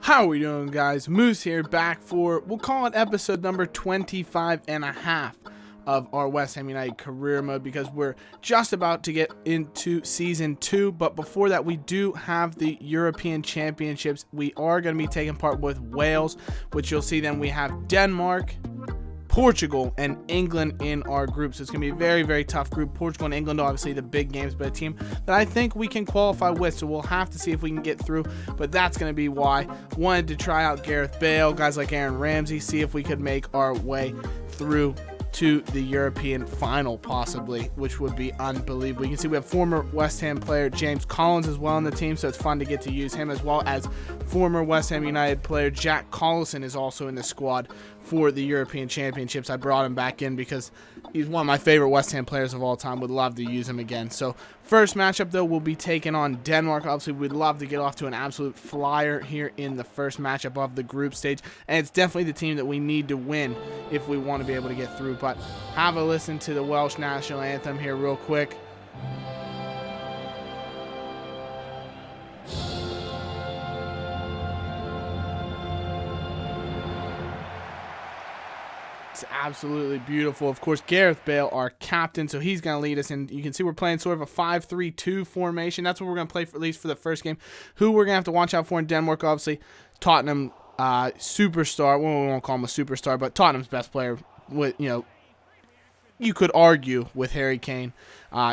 How are we doing, guys? Moose here, back for, we'll call it episode number 25 and a half of our West Ham United career mode, because we're just about to get into season 2. But before that, we do have the European Championships. We are going to be taking part with Wales, which you'll see then we have Denmark, Portugal, and England in our group. So it's going to be a very, very tough group. Portugal and England, obviously the big games, but a team that I think we can qualify with. So we'll have to see if we can get through, but that's going to be why. Wanted to try out Gareth Bale, guys like Aaron Ramsey, see if we could make our way through to the European final, possibly, which would be unbelievable. You can see we have former West Ham player James Collins as well on the team, so it's fun to get to use him, as well as former West Ham United player Jack Collison is also in the squad for the European Championships. I brought him back in because he's one of my favorite West Ham players of all time. Would love to use him again. So first matchup, though, we'll be taking on Denmark. Obviously, we'd love to get off to an absolute flyer here in the first matchup of the group stage, and it's definitely the team that we need to win if we want to be able to get through. But have a listen to the Welsh national anthem here real quick. It's absolutely beautiful. Of course, Gareth Bale, our captain, so he's going to lead us. And you can see we're playing sort of a 5-3-2 formation. That's what we're going to play for, at least for the first game. Who we're going to have to watch out for in Denmark, obviously, Tottenham superstar. Well, we won't call him a superstar, but Tottenham's best player, with, you could argue with Harry Kane,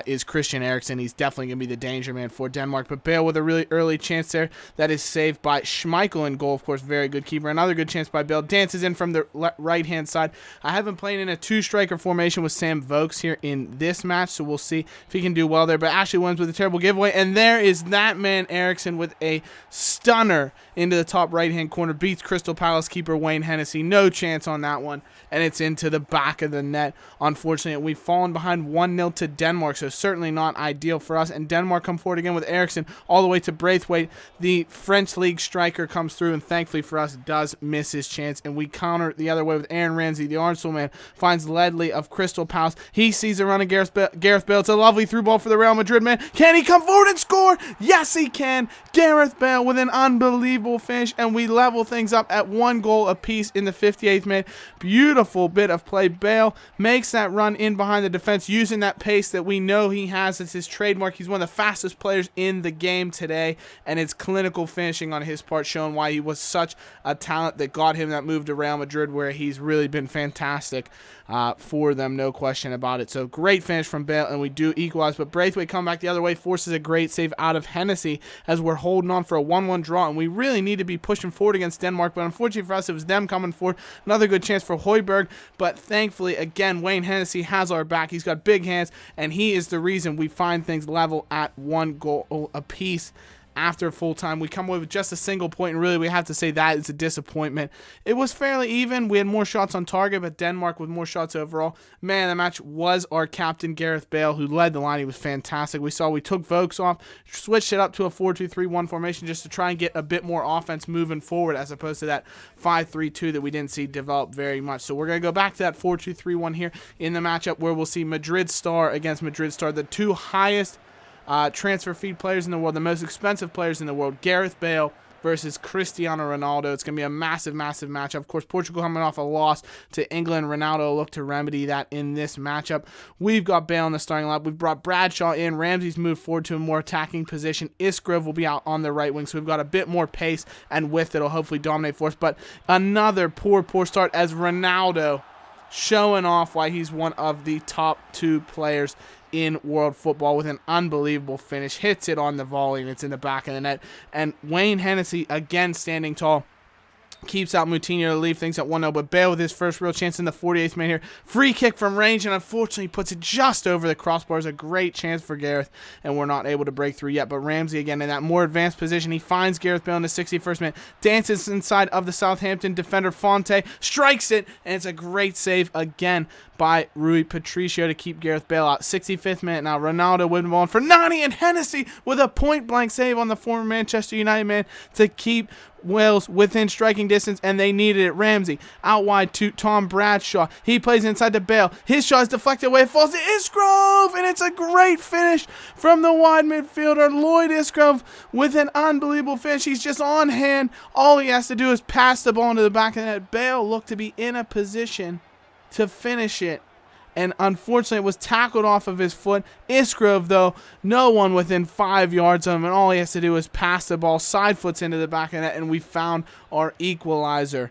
is Christian Eriksen. He's definitely going to be the danger man for Denmark. But Bale with a really early chance there. That is saved by Schmeichel in goal. Of course, very good keeper. Another good chance by Bale. Dances in from the right-hand side. I have been playing in a two-striker formation with Sam Vokes here in this match, so we'll see if he can do well there. But Ashley wins with a terrible giveaway. And there is that man, Eriksen, with a stunner into the top right-hand corner. Beats Crystal Palace keeper Wayne Hennessy. No chance on that one. And it's into the back of the net. Unfortunately, we've fallen behind 1-0 to Denmark, so certainly not ideal for us. And Denmark come forward again with Eriksen all the way to Braithwaite. The French league striker comes through, and thankfully for us, does miss his chance. And we counter the other way with Aaron Ramsey. The Arsenal man finds Ledley of Crystal Palace. He sees a run of Gareth Bale. It's a lovely through ball for the Real Madrid man. Can he come forward and score? Yes, he can. Gareth Bale with an unbelievable finish, and we level things up at 1 goal apiece in the 58th minute. Beautiful bit of play. Bale makes that run in behind the defense, using that pace that we know he has. It's his trademark. He's one of the fastest players in the game today, and it's clinical finishing on his part, showing why he was such a talent that got him that move to Real Madrid, where he's really been fantastic for them, no question about it. So great finish from Bale, and we do equalize, but Braithwaite come back the other way, forces a great save out of Hennessy as we're holding on for a 1-1 draw, and we really need to be pushing forward against Denmark, but unfortunately for us, it was them coming forward. Another good chance for Højbjerg, but thankfully, again, Wayne Hennessy has our back. He's got big hands, and he is the reason we find things level at 1 goal apiece. After full time, we come away with just a single point, and really we have to say that is a disappointment. It was fairly even. We had more shots on target, but Denmark with more shots overall. Man, the match was our captain, Gareth Bale, who led the line. He was fantastic. We took Vokes off, switched it up to a 4-2-3-1 formation just to try and get a bit more offense moving forward, as opposed to that 5-3-2 that we didn't see develop very much. So we're going to go back to that 4-2-3-1 here in the matchup, where we'll see Madrid Star against Madrid Star, the two highest transfer fee players in the world, the most expensive players in the world. Gareth Bale versus Cristiano Ronaldo. It's going to be a massive, massive matchup. Of course, Portugal coming off a loss to England. Ronaldo will look to remedy that in this matchup. We've got Bale in the starting lineup. We've brought Bradshaw in. Ramsey's moved forward to a more attacking position. Isgrove will be out on the right wing, so we've got a bit more pace and width that'll hopefully dominate for us. But another poor start as Ronaldo showing off why he's one of the top 2 players in world football with an unbelievable finish. Hits it on the volley, and it's in the back of the net. And Wayne Hennessy, again standing tall, keeps out Moutinho to leave things at 1-0, but Bale with his first real chance in the 48th minute here. Free kick from range, and unfortunately puts it just over the crossbar. It's a great chance for Gareth, and we're not able to break through yet. But Ramsey again in that more advanced position. He finds Gareth Bale in the 61st minute, dances inside of the Southampton defender Fonte, strikes it, and it's a great save again by Rui Patricio to keep Gareth Bale out. 65th minute now, Ronaldo with the ball for Nani, and Hennessy with a point-blank save on the former Manchester United man to keep Wales within striking distance, and they needed it. Ramsey out wide to Tom Bradshaw. He plays inside to Bale. His shot is deflected away. It falls to Isgrove, and it's a great finish from the wide midfielder, Lloyd Isgrove, with an unbelievable finish. He's just on hand. All he has to do is pass the ball into the back of the net. Bale looked to be in a position to finish it, and unfortunately it was tackled off of his foot. Isgrove, though, no one within 5 yards of him, and all he has to do is pass the ball, side foots into the back of the net, and we found our equalizer.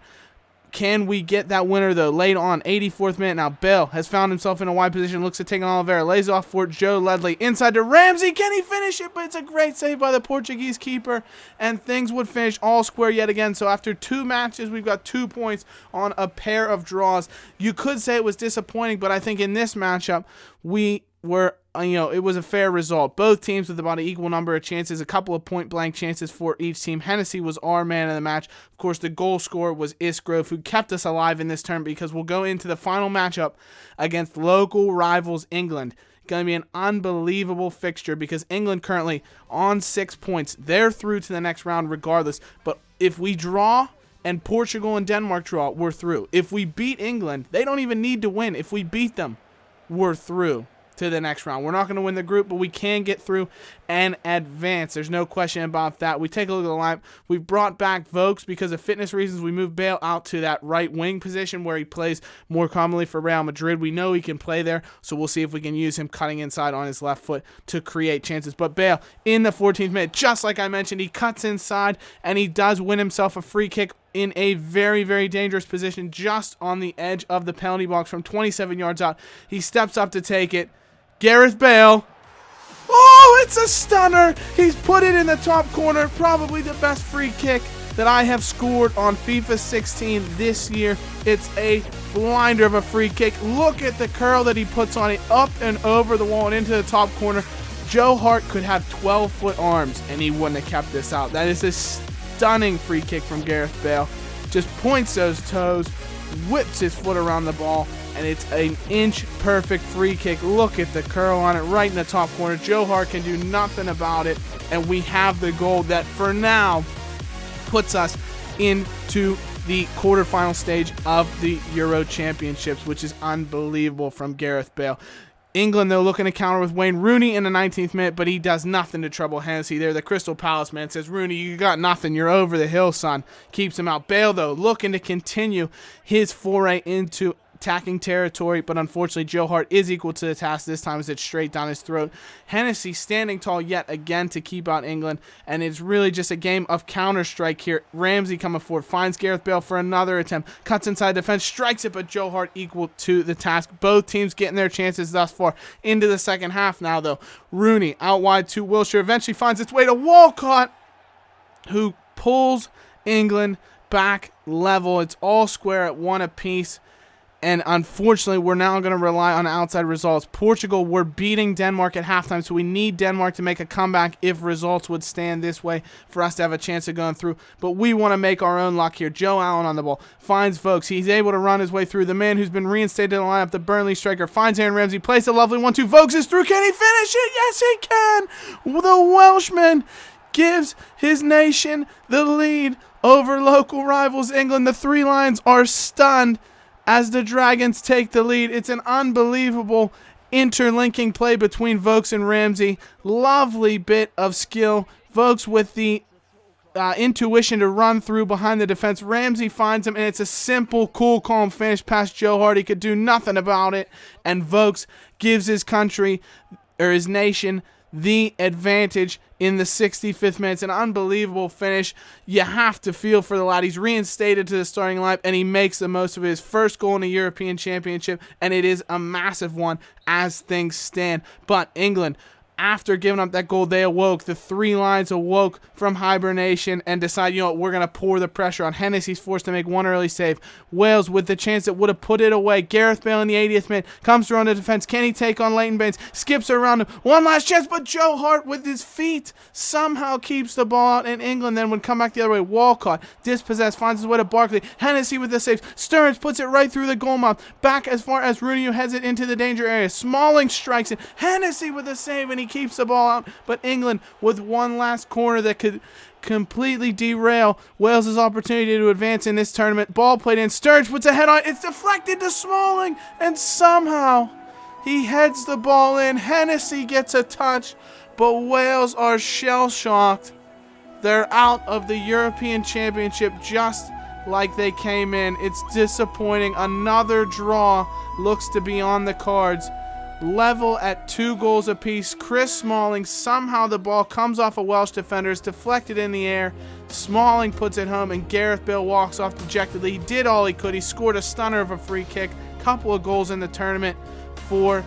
Can we get that winner, though? Late on, 84th minute. Now Bale has found himself in a wide position, looks to take on Oliveira, lays off for Joe Ledley, inside to Ramsey. Can he finish it? But it's a great save by the Portuguese keeper, and things would finish all square yet again. So after 2 matches, we've got 2 points on a pair of draws. You could say it was disappointing, but I think in this matchup, we were, it was a fair result. Both teams with about an equal number of chances, a couple of point-blank chances for each team. Hennessy was our man of the match. Of course, the goal scorer was Isgrove, who kept us alive in this turn, because we'll go into the final matchup against local rivals England. Going to be an unbelievable fixture, because England currently on 6 points. They're through to the next round regardless. But if we draw and Portugal and Denmark draw, we're through. If we beat England, they don't even need to win. If we beat them, we're through to the next round. We're not going to win the group, but we can get through and advance. There's no question about that. We take a look at the lineup. We've brought back Vokes because of fitness reasons. We moved Bale out to that right wing position where he plays more commonly for Real Madrid. We know he can play there, so we'll see if we can use him cutting inside on his left foot to create chances. But Bale, in the 14th minute, just like I mentioned, he cuts inside and he does win himself a free kick in a very, very dangerous position just on the edge of the penalty box from 27 yards out. He steps up to take it. Gareth Bale. Oh, it's a stunner. He's put it in the top corner. Probably the best free kick that I have scored on FIFA 16 this year. It's a blinder of a free kick. Look at the curl that he puts on it, up and over the wall and into the top corner. Joe Hart could have 12-foot arms and he wouldn't have kept this out. That is a stunning free kick from Gareth Bale. Just points those toes, whips his foot around the ball, and it's an inch perfect free kick. Look at the curl on it right in the top corner. Joe Hart can do nothing about it, and we have the goal that for now puts us into the quarterfinal stage of the Euro Championships, which is unbelievable from Gareth Bale. England, though, looking to counter with Wayne Rooney in the 19th minute, but he does nothing to trouble Hennessy there. The Crystal Palace man says, Rooney, you got nothing. You're over the hill, son. Keeps him out. Bale, though, looking to continue his foray into attacking territory, but unfortunately Joe Hart is equal to the task this time as it's straight down his throat. Hennessy standing tall yet again to keep out England, and it's really just a game of counter-strike here. Ramsey coming forward, finds Gareth Bale for another attempt, cuts inside defense, strikes it, but Joe Hart equal to the task. Both teams getting their chances thus far into the second half now, though. Rooney out wide to Wilshere, eventually finds its way to Walcott, who pulls England back level. It's all square at 1 apiece. And unfortunately, we're now going to rely on outside results. Portugal, we're beating Denmark at halftime, so we need Denmark to make a comeback if results would stand this way for us to have a chance of going through. But we want to make our own luck here. Joe Allen on the ball, finds Vokes. He's able to run his way through. The man who's been reinstated in the lineup, the Burnley striker, finds Aaron Ramsey, plays a lovely 1-2. Vokes is through. Can he finish it? Yes, he can. The Welshman gives his nation the lead over local rivals England. The Three Lions are stunned as the Dragons take the lead. It's an unbelievable interlinking play between Vokes and Ramsey. Lovely bit of skill. Vokes with the intuition to run through behind the defense. Ramsey finds him, and it's a simple, cool, calm finish past Joe Hart. He could do nothing about it, and Vokes gives his country, or his nation, the advantage in the 65th minute. It's an unbelievable finish. You have to feel for the lad. He's reinstated to the starting lineup, and he makes the most of his first goal in a European Championship, and it is a massive one as things stand. But England, after giving up that goal, they awoke. The Three Lions awoke from hibernation and decided, we're going to pour the pressure on. Hennessy's forced to make one early save. Wales with the chance that would have put it away. Gareth Bale in the 80th minute comes through on the defense. Can he take on Leighton Baines? Skips around him. One last chance, but Joe Hart with his feet somehow keeps the ball out, and England then would come back the other way. Walcott, dispossessed, finds his way to Barkley. Hennessy with the saves. Stearns puts it right through the goal mouth. Back as far as Rooney, who heads it into the danger area. Smalling strikes it. Hennessy with the save, and he keeps the ball out, but England with one last corner that could completely derail Wales' opportunity to advance in this tournament. Ball played in. Sturridge puts a head on it. It's deflected to Smalling, and somehow he heads the ball in. Hennessy gets a touch, but Wales are shell-shocked. They're out of the European Championship just like they came in. It's disappointing. Another draw looks to be on the cards. Level at 2 goals apiece. Chris Smalling, somehow the ball comes off a Welsh defender, is deflected in the air. Smalling puts it home, and Gareth Bale walks off dejectedly. He did all he could. He scored a stunner of a free kick. Couple of goals in the tournament for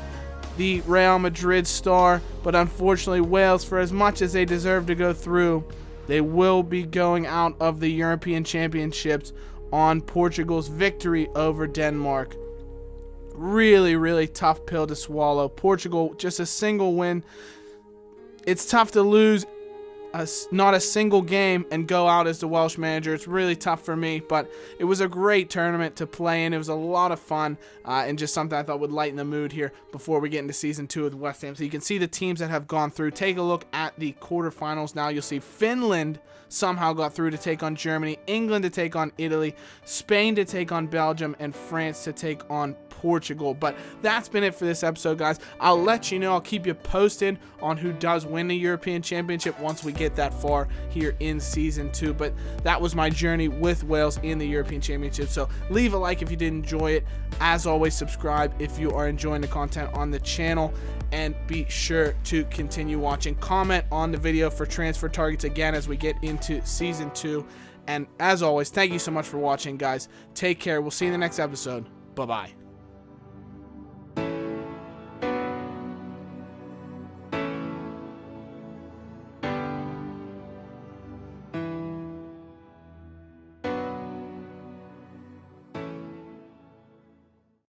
the Real Madrid star, but unfortunately Wales, for as much as they deserve to go through, they will be going out of the European Championships on Portugal's victory over Denmark. Really, really tough pill to swallow. Portugal, just a single win. It's tough to lose not a single game and go out as the Welsh manager. It's really tough for me, but it was a great tournament to play in. It was a lot of fun and just something I thought would lighten the mood here before we get into Season 2 of West Ham. So you can see the teams that have gone through. Take a look at the quarterfinals now. You'll see Finland somehow got through to take on Germany, England to take on Italy, Spain to take on Belgium, and France to take on Portugal. But that's been it for this episode, guys. I'll let you know. I'll keep you posted on who does win the European Championship once we get that far here in Season 2. But that was my journey with Wales in the European Championship. So leave a like if you did enjoy it. As always, subscribe if you are enjoying the content on the channel. And be sure to continue watching. Comment on the video for transfer targets again as we get into Season 2. And as always, thank you so much for watching, guys. Take care. We'll see you in the next episode. Bye-bye.